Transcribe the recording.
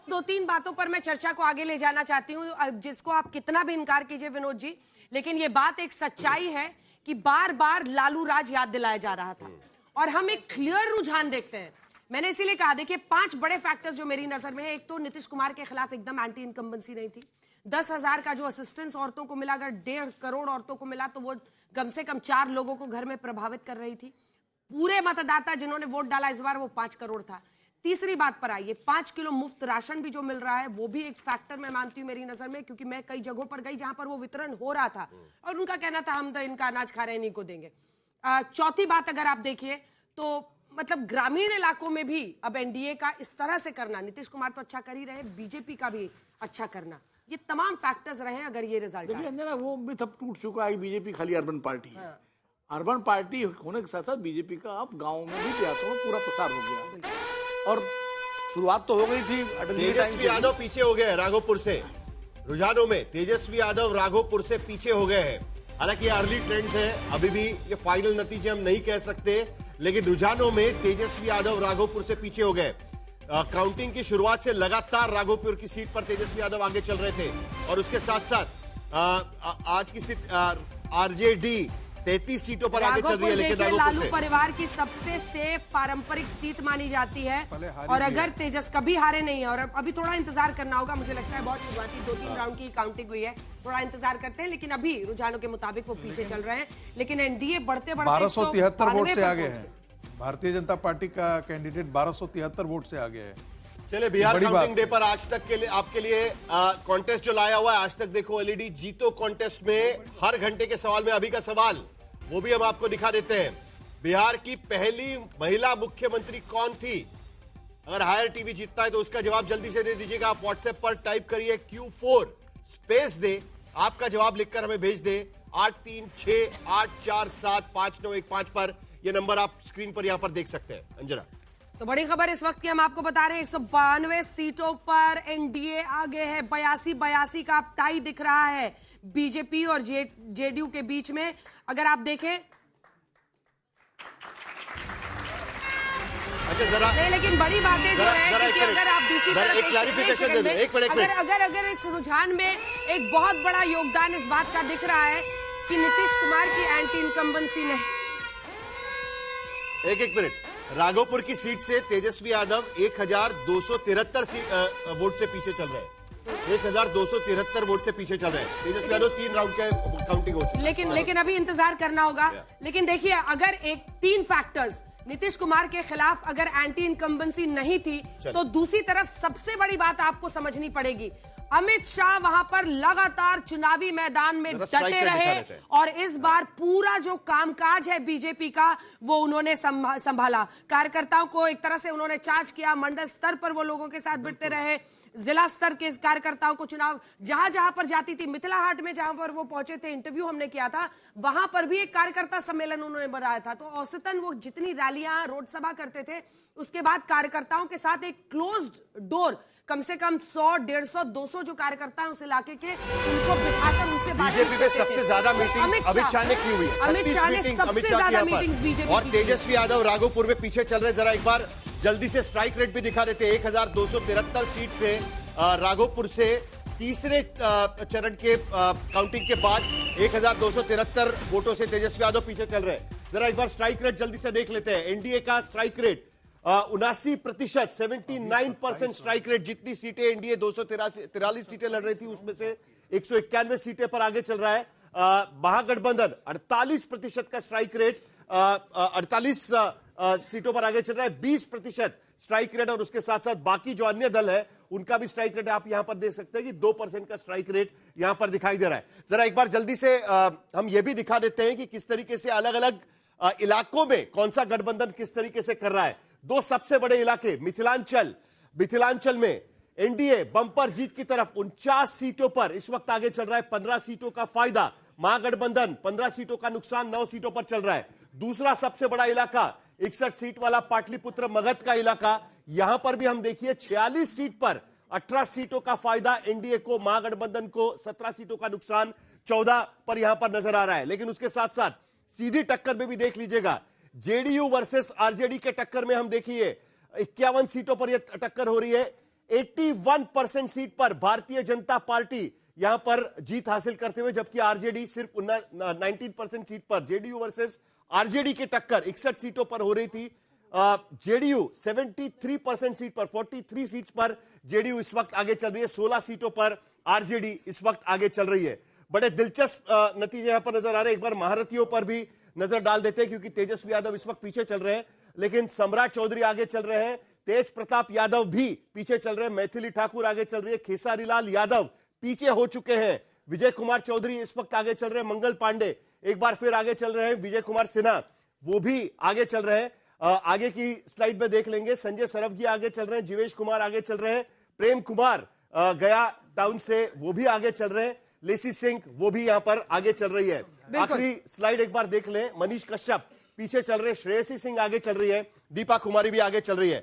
दो तीन बातों पर मैं चर्चा को आगे ले जाना चाहती हूं, जिसको आप कितना भी इनकार कीजिए विनोद जी, लेकिन ये बात एक सच्चाई है कि बार बार लालू राज याद दिलाया जा रहा था और हम एक क्लियर रुझान देखते हैं। मैंने इसीलिए कहा, देखिए 5 बड़े फैक्टर्स जो मेरी नजर में है। एक तो नीतीश कुमार के खिलाफ एकदम एंटी इनकम्बेंसी नहीं थी। 10,000 का जो असिस्टेंस औरतों को मिला, अगर 1.5 करोड़ औरतों को मिला तो वो कम से कम 4 लोगों को घर में प्रभावित कर रही थी। पूरे मतदाता जिन्होंने वोट डाला इस बार वो 5 करोड़ था। तीसरी बात पर आइए, 5 किलो मुफ्त राशन भी जो मिल रहा है वो भी एक फैक्टर मैं मानती हूं मेरी नजर में, क्योंकि मैं कई जगहों पर गई जहां पर वो वितरण हो रहा था और उनका कहना था हम तो इनका अनाज खा रहे हैं, इन्हीं को देंगे। चौथी बात अगर आप देखिए तो मतलब ग्रामीण इलाकों में भी अब एनडीए का इस तरह से करना, नीतीश कुमार तो अच्छा कर ही रहे, बीजेपी का भी अच्छा करना, ये तमाम फैक्टर्स रहे अगर ये रिजल्ट आए। अंजना वो भी सब टूट चुका है। बीजेपी खाली अर्बन पार्टी है। अर्बन पार्टी होने के साथ साथ बीजेपी का अब गांव में भी देहातों में पूरा प्रसार हो गया और शुरुआत तो हो गई थी। तेजस्वी यादव पीछे हो गए हैं राघोपुर से, रुझानों में तेजस्वी यादव राघोपुर से पीछे हो गए हैं। हालांकि ये अर्ली ट्रेंड्स है, अभी भी ये फाइनल नतीजे हम नहीं कह सकते, लेकिन रुझानों में तेजस्वी यादव राघोपुर से पीछे हो गए। काउंटिंग की शुरुआत से लगातार राघोपुर की सीट पर तेजस्वी यादव आगे चल रहे थे और उसके साथ साथ आज की स्थिति आरजेडी 33 सीटों पर आगे चल रही है। लेकिन लालू परिवार की सबसे सेफ पारंपरिक सीट मानी जाती है और अगर तेजस कभी हारे नहीं है और अभी थोड़ा इंतजार करना होगा, मुझे लगता है बहुत शुरुआती 2-3 राउंड की काउंटिंग हुई है, थोड़ा इंतजार करते हैं, लेकिन अभी रुझानों के मुताबिक वो पीछे चल रहे हैं। लेकिन एनडीए बढ़ते 1273 वोट से आगे है। भारतीय जनता पार्टी का कैंडिडेट 1273 वोट से आगे है। चले बिहार काउंटिंग डे पर आज तक के लिए आपके लिए कॉन्टेस्ट जो लाया हुआ है, आज तक देखो एलईडी जीतो कॉन्टेस्ट में हर घंटे के सवाल में अभी का सवाल वो भी हम आपको दिखा देते हैं। बिहार की पहली महिला मुख्यमंत्री कौन थी? अगर हायर टीवी जीतता है तो उसका जवाब जल्दी से दे दीजिएगा। आप व्हाट्सएप पर टाइप करिए Q4 स्पेस दे, आपका जवाब लिखकर हमें भेज दे 8368475915 पर। यह नंबर आप स्क्रीन पर यहां पर देख सकते हैं। अंजना, तो बड़ी खबर इस वक्त की हम आपको बता रहे हैं, 192 सीटों पर एनडीए आगे है। 82 का आप टाई दिख रहा है बीजेपी और जेडीयू के बीच में। अगर आप देखें अच्छा जरा नहीं, लेकिन बड़ी बातें जो है कि अगर आप दूसरी तरफ एक क्लैरिफिकेशन दे दो, एक मिनट अगर इस रुझान में एक बहुत बड़ा योगदान इस बात का दिख रहा है कि नीतीश कुमार की एंटी इनकम्बेंसी नहीं। एक मिनट, राघोपुर की सीट से तेजस्वी यादव 1273 वोट से पीछे चल रहे हैं। 1273 वोट से पीछे चल रहे हैं तेजस्वी यादव। 3 राउंड के काउंटिंग हो चुकी है, लेकिन अभी इंतजार करना होगा। लेकिन देखिए, अगर 3 फैक्टर्स नीतीश कुमार के खिलाफ अगर एंटी इनकम्बेंसी नहीं थी तो दूसरी तरफ सबसे बड़ी बात आपको समझनी पड़ेगी, अमित शाह वहां पर लगातार चुनावी मैदान में डटे रहे और इस बार पूरा जो कामकाज है बीजेपी का वो उन्होंने संभाला। कार्यकर्ताओं को एक तरह से उन्होंने चार्ज किया, मंडल स्तर पर वो लोगों के साथ भिड़ते रहे, जिला स्तर के कार्यकर्ताओं को चुनाव जहां जहां पर जाती थी, मिथिला हाट में जहां पर वो पहुंचे थे, इंटरव्यू हमने किया था, वहां पर भी एक कार्यकर्ता सम्मेलन उन्होंने बनाया था। तो औसतन वो जितनी रैलियां रोड सभा करते थे, उसके बाद कार्यकर्ताओं के साथ एक क्लोज्ड डोर कम से कम 100, 150, 200 जो कार्यकर्ता हैं उस इलाके के, उनको बिठाकर उनसे बीजेपी में सबसे ज्यादा मीटिंग्स अमित शाह ने की हुई है। अमित शाह ने सबसे ज्यादा मीटिंग्स बीजेपी और तेजस्वी यादव राघोपुर में पीछे चल रहे। जरा एक बार जल्दी से स्ट्राइक रेट भी दिखा देते हैं। 1273 सीट से राघोपुर से तीसरे चरण के काउंटिंग के बाद 1273 वोटों से तेजस्वी यादव पीछे चल रहे हैं। जरा एक बार स्ट्राइक रेट जल्दी से देख लेते हैं। एनडीए का स्ट्राइक रेट 79%, 79% स्ट्राइक रेट। जितनी सीटें एनडीए 243 सीटें लड़ रही थी उसमें से 191 सीटें पर आगे चल रहा है। महागठबंधन 48% का स्ट्राइक रेट, 48 सीटों पर आगे चल रहा है, 20% स्ट्राइक रेट। और उसके साथ साथ बाकी जो अन्य दल है उनका भी स्ट्राइक रेट आप यहां पर देख सकते हैं कि 2% का स्ट्राइक रेट यहां पर दिखाई दे रहा है। जरा एक बार जल्दी से हम यह भी दिखा देते हैं कि किस तरीके से अलग अलग इलाकों में कौन सा गठबंधन किस तरीके से कर रहा है। 2 सबसे बड़े इलाके मिथिलांचल में एनडीए बंपर जीत की तरफ 49 सीटों पर इस वक्त आगे चल रहा है। 15 सीटों का फायदा, महागठबंधन 15 सीटों का नुकसान, 9 सीटों पर चल रहा है। दूसरा सबसे बड़ा इलाका 61 सीट वाला पाटलिपुत्र मगध का इलाका, यहां पर भी हम देखिए 46 सीट पर 18 सीटों का फायदा एनडीए को, महागठबंधन को 17 सीटों का नुकसान 14 पर यहां पर नजर आ रहा है। लेकिन उसके साथ साथ सीधी टक्कर में भी देख लीजिएगा, जेडीयू वर्सेस आरजेडी के टक्कर में हम देखिए 51 सीटों पर यह टक्कर हो रही है। 81% सीट पर भारतीय जनता पार्टी यहां पर जीत हासिल करते हुए, जबकि आरजेडी सिर्फ 19% सीट पर, जेडीयू वर्सेस आरजेडी की टक्कर 61 सीटों पर हो रही थी। जेडीयू 73% सीट पर, 43 सीट पर जेडीयू इस वक्त आगे चल रही है, 16 सीटों पर आरजेडी इस वक्त आगे चल रही है। बड़े दिलचस्प नतीजे यहां पर नजर आ रहे हैं। एक बार महारथियों पर भी नजर डाल देते हैं, क्योंकि तेजस्वी यादव इस वक्त पीछे चल रहे हैं, लेकिन सम्राट चौधरी आगे चल रहे हैं, तेज प्रताप यादव भी पीछे चल रहे हैं, मैथिली ठाकुर आगे चल रही है, खेसारी लाल यादव पीछे हो चुके हैं, विजय कुमार चौधरी इस वक्त आगे चल रहे हैं, मंगल पांडे एक बार फिर आगे चल रहे हैं, विजय कुमार सिन्हा वो भी आगे चल रहे हैं। आगे की स्लाइड में देख लेंगे, संजय सरवगी आगे चल रहे हैं, जीवेश कुमार आगे चल रहे हैं, प्रेम कुमार गया टाउन से वो भी आगे चल रहे हैं, लेसी सिंह वो भी यहां पर आगे चल रही है। आखिरी स्लाइड एक बार देख लें, मनीष कश्यप पीछे चल रहे हैं, श्रेयसी सिंह आगे चल रही है, दीपा कुमारी भी आगे चल रही है।